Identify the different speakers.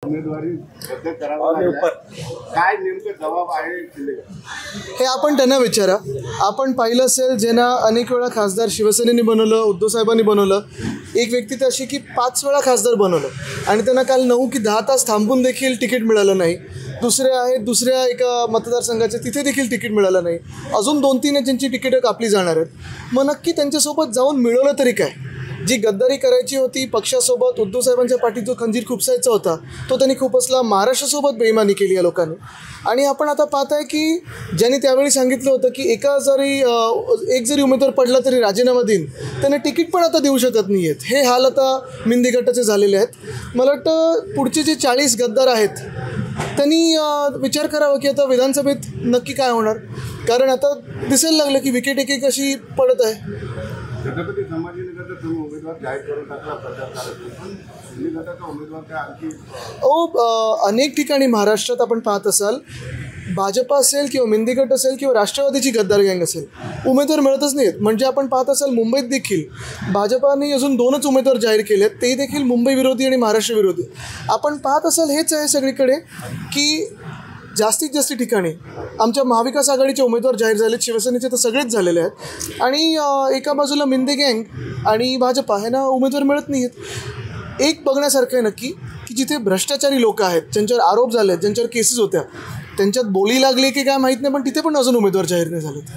Speaker 1: उमेदवारी रद्द करावा लागला. काय नेमकं जबाब आहे
Speaker 2: हे आपण त्यांना विचारा. आपण पाहिलं असेल ज्यांना अनेक वेळा खासदार शिवसेनेने बनवलं, उद्धव साहेबांनी बनवलं. एक व्यक्ती तर अशी की 5 वेळा खासदार बनवलं आणि त्यांना काल 9 की 10 तास थांबून देखील तिकीट मिळालं नाही. दुसरे आहेत दुसऱ्या एका मतदारसंघाचे, तिथे देखील तिकीट मिळालं नाही. अजून 2-3 आहेत ज्यांची तिकीटं कापली जाणार आहेत. मग नक्की त्यांच्यासोबत जाऊन मिळवलं तरी काय? जी गद्दारी करायची होती पक्षासोबत, उद्धव साहेबांच्या पाठीत जो खंजीर खुपसायचा होता तो त्यांनी खुपसला. महाराष्ट्रासोबत बेईमानी केली या लोकांनी. आणि आपण आता पाहत आहे की ज्यांनी त्यावेळी सांगितलं होतं की एक जरी उमेदवार पडला तरी राजीनामा देईन, त्यांना तिकीट पण आता देऊ शकत नाही आहेत. हे हाल आता मिंदी गटाचे झालेले आहेत. मला वाटतं पुढचे जे 40 गद्दार आहेत त्यांनी विचार करावा की आता विधानसभेत नक्की काय होणार. कारण आता दिसायला लागलं की विकेट एक अशी पडत आहे.
Speaker 1: छत्रपती संभाजीनगरचा तुम्ही उमेदवार जाहीर करून टाकला प्रचार करत, पण दिल्ली गटाचा उमेदवार काय आणखी
Speaker 2: अनेक ठिकाणी महाराष्ट्रात आपण पाहत असाल, भाजपा असेल किंवा मिंदी गट असेल किंवा राष्ट्रवादीची गद्दार गँग असेल, उमेदवार मिळतच नाहीत. म्हणजे आपण पाहत असाल मुंबईत देखील भाजपाने अजून 2च उमेदवार जाहीर केले आहेत, ते देखील मुंबई विरोधी आणि महाराष्ट्र विरोधी. आपण पाहत असाल हेच आहे सगळीकडे की जास्तीत जास्त ठिकाणी आमच्या महाविकास आघाडीचे उमेदवार जाहीर झालेत, शिवसेनेचे तर सगळेच झालेले आहेत. आणि एका बाजूला मिंदे गँग आणि भाजपा ह्यांना उमेदवार मिळत नाही आहेत. एक बघण्यासारखं आहे नक्की की जिथे भ्रष्टाचारी लोक आहेत, ज्यांच्यावर आरोप झाले आहेत, ज्यांच्यावर केसेस होत्या, त्यांच्यात बोली लागली की काय माहीत नाही, पण तिथे पण अजून उमेदवार जाहीर नाही झालेत.